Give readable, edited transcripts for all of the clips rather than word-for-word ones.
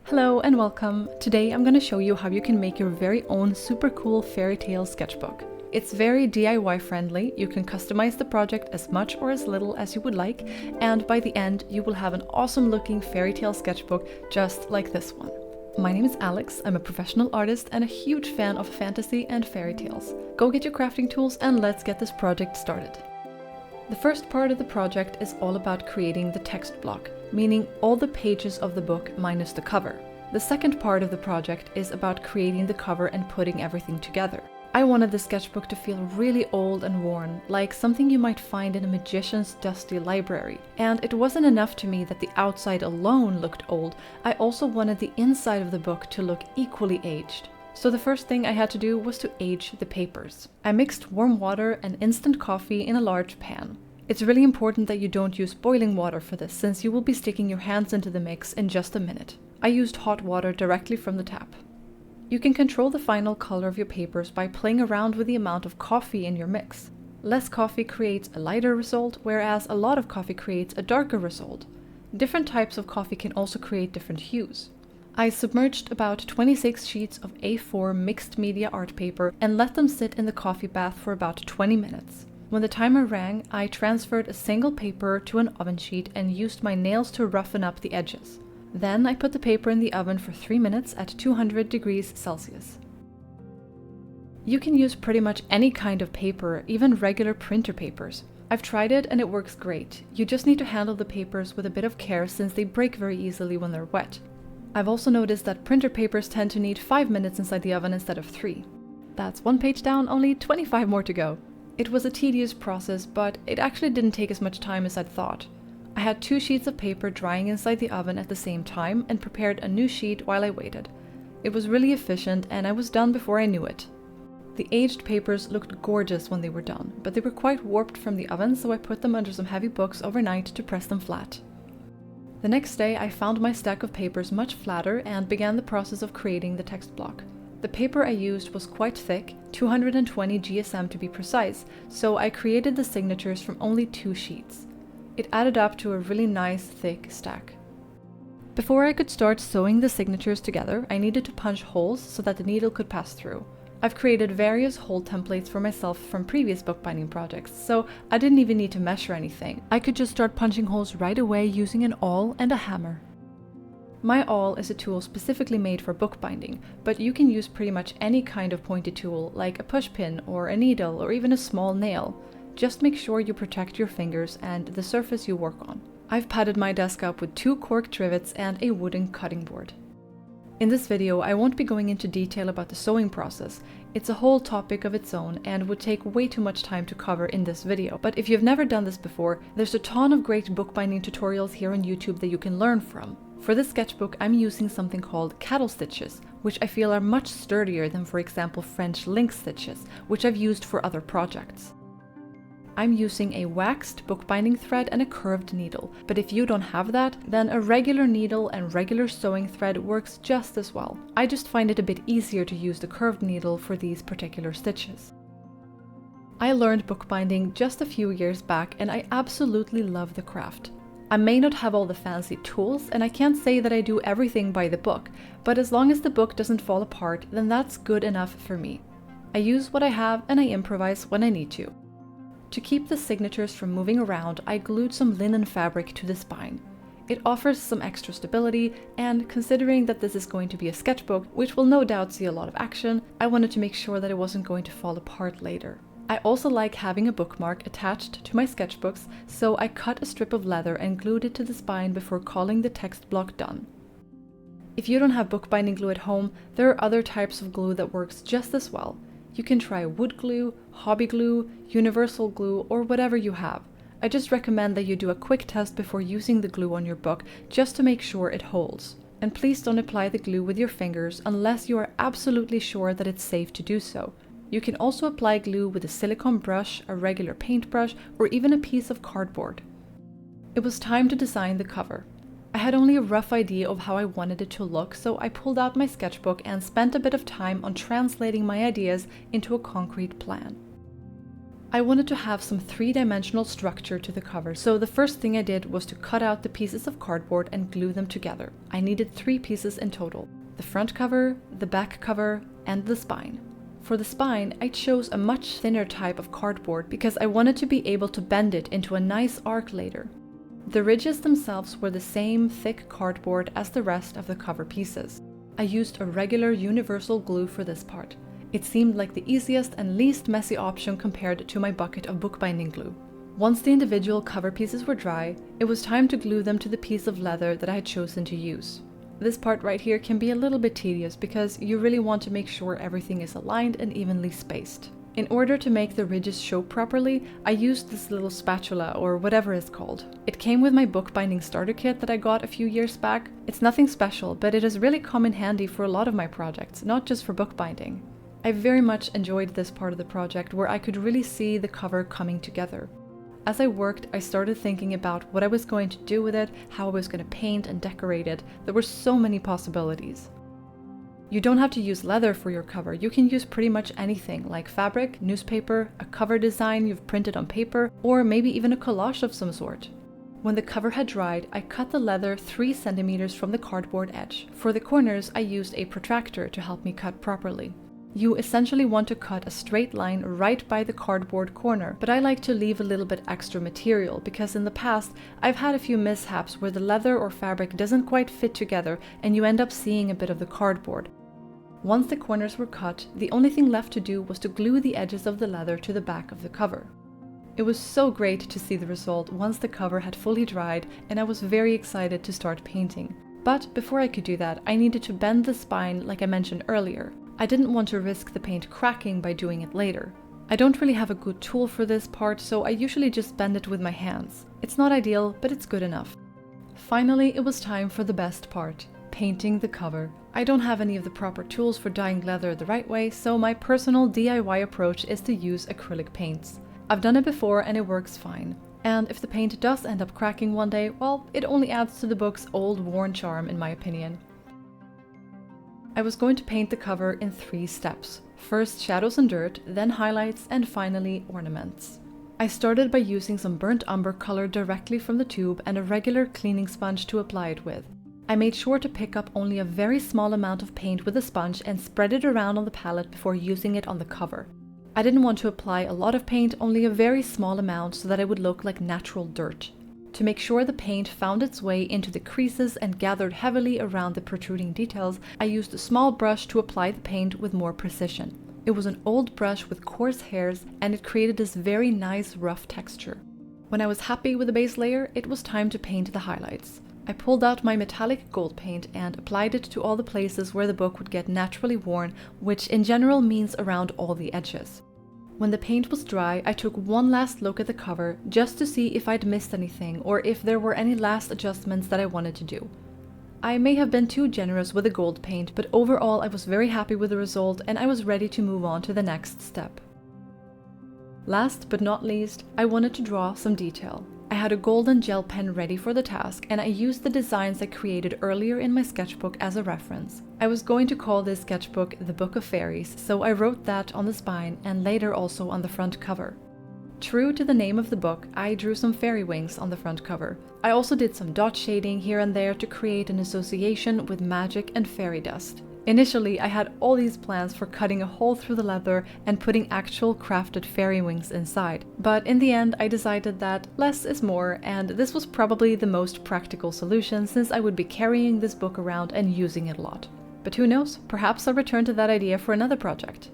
Hello and welcome. Today I'm going to show you how you can make your very own super cool fairy tale sketchbook. It's very DIY friendly, you can customize the project as much or as little as you would like, and by the end you will have an awesome looking fairy tale sketchbook just like this one. My name is Alex, I'm a professional artist and a huge fan of fantasy and fairy tales. Go get your crafting tools and let's get this project started. The first part of the project is all about creating the text block, meaning all the pages of the book minus the cover. The second part of the project is about creating the cover and putting everything together. I wanted the sketchbook to feel really old and worn, like something you might find in a magician's dusty library. And it wasn't enough to me that the outside alone looked old, I also wanted the inside of the book to look equally aged. So the first thing I had to do was to age the papers. I mixed warm water and instant coffee in a large pan. It's really important that you don't use boiling water for this, since you will be sticking your hands into the mix in just a minute. I used hot water directly from the tap. You can control the final color of your papers by playing around with the amount of coffee in your mix. Less coffee creates a lighter result, whereas a lot of coffee creates a darker result. Different types of coffee can also create different hues. I submerged about 26 sheets of A4 mixed media art paper and let them sit in the coffee bath for about 20 minutes. When the timer rang, I transferred a single paper to an oven sheet and used my nails to roughen up the edges. Then I put the paper in the oven for 3 minutes at 200 degrees Celsius. You can use pretty much any kind of paper, even regular printer papers. I've tried it and it works great. You just need to handle the papers with a bit of care since they break very easily when they're wet. I've also noticed that printer papers tend to need 5 minutes inside the oven instead of 3. That's one page down, only 25 more to go. It was a tedious process, but it actually didn't take as much time as I'd thought. I had 2 sheets of paper drying inside the oven at the same time and prepared a new sheet while I waited. It was really efficient and I was done before I knew it. The aged papers looked gorgeous when they were done, but they were quite warped from the oven, so I put them under some heavy books overnight to press them flat. The next day I found my stack of papers much flatter and began the process of creating the text block. The paper I used was quite thick, 220 GSM to be precise, so I created the signatures from only 2 sheets. It added up to a really nice thick stack. Before I could start sewing the signatures together, I needed to punch holes so that the needle could pass through. I've created various hole templates for myself from previous bookbinding projects, so I didn't even need to measure anything. I could just start punching holes right away using an awl and a hammer. My awl is a tool specifically made for bookbinding, but you can use pretty much any kind of pointy tool, like a pushpin or a needle or even a small nail. Just make sure you protect your fingers and the surface you work on. I've padded my desk up with 2 cork rivets and a wooden cutting board. In this video, I won't be going into detail about the sewing process. It's a whole topic of its own and would take way too much time to cover in this video. But if you've never done this before, there's a ton of great bookbinding tutorials here on YouTube that you can learn from. For this sketchbook, I'm using something called Kettle Stitches, which I feel are much sturdier than, for example, French link stitches, which I've used for other projects. I'm using a waxed bookbinding thread and a curved needle, but if you don't have that, then a regular needle and regular sewing thread works just as well. I just find it a bit easier to use the curved needle for these particular stitches. I learned bookbinding just a few years back and I absolutely love the craft. I may not have all the fancy tools and I can't say that I do everything by the book, but as long as the book doesn't fall apart, then that's good enough for me. I use what I have and I improvise when I need to. To keep the signatures from moving around, I glued some linen fabric to the spine. It offers some extra stability, and considering that this is going to be a sketchbook, which will no doubt see a lot of action, I wanted to make sure that it wasn't going to fall apart later. I also like having a bookmark attached to my sketchbooks, so I cut a strip of leather and glued it to the spine before calling the text block done. If you don't have bookbinding glue at home, there are other types of glue that works just as well. You can try wood glue, hobby glue, universal glue, or whatever you have. I just recommend that you do a quick test before using the glue on your book, just to make sure it holds. And please don't apply the glue with your fingers unless you are absolutely sure that it's safe to do so. You can also apply glue with a silicone brush, a regular paintbrush, or even a piece of cardboard. It was time to design the cover. I had only a rough idea of how I wanted it to look, so I pulled out my sketchbook and spent a bit of time on translating my ideas into a concrete plan. I wanted to have some three-dimensional structure to the cover, so the first thing I did was to cut out the pieces of cardboard and glue them together. I needed 3 pieces in total: the front cover, the back cover, and the spine. For the spine, I chose a much thinner type of cardboard because I wanted to be able to bend it into a nice arc later. The ridges themselves were the same thick cardboard as the rest of the cover pieces. I used a regular universal glue for this part. It seemed like the easiest and least messy option compared to my bucket of bookbinding glue. Once the individual cover pieces were dry, it was time to glue them to the piece of leather that I had chosen to use. This part right here can be a little bit tedious because you really want to make sure everything is aligned and evenly spaced. In order to make the ridges show properly, I used this little spatula or whatever it's called. It came with my bookbinding starter kit that I got a few years back. It's nothing special, but it has really come in handy for a lot of my projects, not just for bookbinding. I very much enjoyed this part of the project where I could really see the cover coming together. As I worked, I started thinking about what I was going to do with it, how I was going to paint and decorate it. There were so many possibilities. You don't have to use leather for your cover. You can use pretty much anything like fabric, newspaper, a cover design you've printed on paper, or maybe even a collage of some sort. When the cover had dried, I cut the leather 3 centimeters from the cardboard edge. For the corners, I used a protractor to help me cut properly. You essentially want to cut a straight line right by the cardboard corner, but I like to leave a little bit extra material because in the past I've had a few mishaps where the leather or fabric doesn't quite fit together and you end up seeing a bit of the cardboard. Once the corners were cut, the only thing left to do was to glue the edges of the leather to the back of the cover. It was so great to see the result once the cover had fully dried, and I was very excited to start painting. But before I could do that, I needed to bend the spine like I mentioned earlier. I didn't want to risk the paint cracking by doing it later. I don't really have a good tool for this part, so I usually just bend it with my hands. It's not ideal, but it's good enough. Finally, it was time for the best part, painting the cover. I don't have any of the proper tools for dyeing leather the right way, so my personal DIY approach is to use acrylic paints. I've done it before and it works fine. And if the paint does end up cracking one day, well, it only adds to the book's old worn charm in my opinion. I was going to paint the cover in 3 steps. First shadows and dirt, then highlights, and finally ornaments. I started by using some burnt umber color directly from the tube and a regular cleaning sponge to apply it with. I made sure to pick up only a very small amount of paint with a sponge and spread it around on the palette before using it on the cover. I didn't want to apply a lot of paint, only a very small amount so that it would look like natural dirt. To make sure the paint found its way into the creases and gathered heavily around the protruding details, I used a small brush to apply the paint with more precision. It was an old brush with coarse hairs and it created this very nice rough texture. When I was happy with the base layer, it was time to paint the highlights. I pulled out my metallic gold paint and applied it to all the places where the book would get naturally worn, which in general means around all the edges. When the paint was dry, I took one last look at the cover just to see if I'd missed anything or if there were any last adjustments that I wanted to do. I may have been too generous with the gold paint, but overall I was very happy with the result and I was ready to move on to the next step. Last but not least, I wanted to draw some detail. I had a golden gel pen ready for the task and I used the designs I created earlier in my sketchbook as a reference. I was going to call this sketchbook The Book of Fairies, so I wrote that on the spine and later also on the front cover. True to the name of the book, I drew some fairy wings on the front cover. I also did some dot shading here and there to create an association with magic and fairy dust. Initially, I had all these plans for cutting a hole through the leather and putting actual crafted fairy wings inside. But in the end, I decided that less is more, and this was probably the most practical solution since I would be carrying this book around and using it a lot. But who knows, perhaps I'll return to that idea for another project.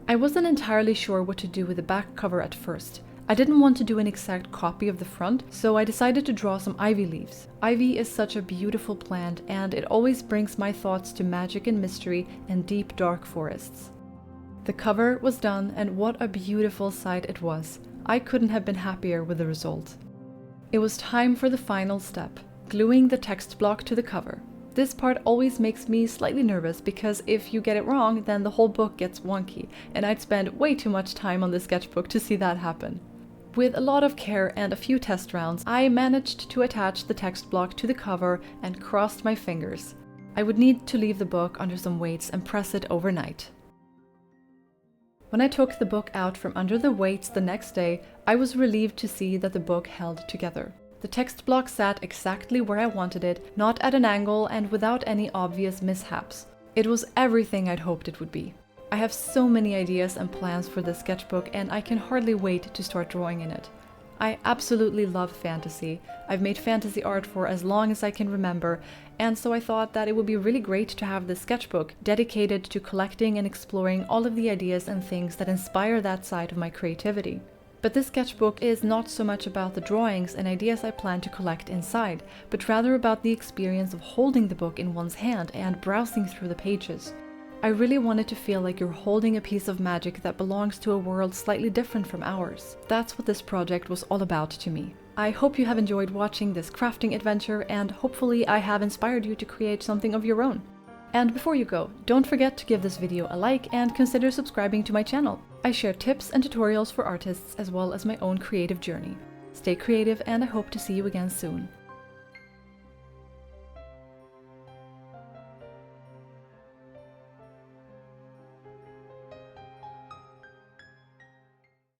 I wasn't entirely sure what to do with the back cover at first. I didn't want to do an exact copy of the front, so I decided to draw some ivy leaves. Ivy is such a beautiful plant and it always brings my thoughts to magic and mystery and deep dark forests. The cover was done and what a beautiful sight it was. I couldn't have been happier with the result. It was time for the final step, gluing the text block to the cover. This part always makes me slightly nervous because if you get it wrong, then the whole book gets wonky, and I'd spend way too much time on the sketchbook to see that happen. With a lot of care and a few test rounds, I managed to attach the text block to the cover and crossed my fingers. I would need to leave the book under some weights and press it overnight. When I took the book out from under the weights the next day, I was relieved to see that the book held together. The text block sat exactly where I wanted it, not at an angle and without any obvious mishaps. It was everything I'd hoped it would be. I have so many ideas and plans for this sketchbook, and I can hardly wait to start drawing in it. I absolutely love fantasy. I've made fantasy art for as long as I can remember, and so I thought that it would be really great to have this sketchbook dedicated to collecting and exploring all of the ideas and things that inspire that side of my creativity. But this sketchbook is not so much about the drawings and ideas I plan to collect inside, but rather about the experience of holding the book in one's hand and browsing through the pages. I really wanted to feel like you're holding a piece of magic that belongs to a world slightly different from ours. That's what this project was all about to me. I hope you have enjoyed watching this crafting adventure, and hopefully I have inspired you to create something of your own. And before you go, don't forget to give this video a like and consider subscribing to my channel. I share tips and tutorials for artists as well as my own creative journey. Stay creative, and I hope to see you again soon.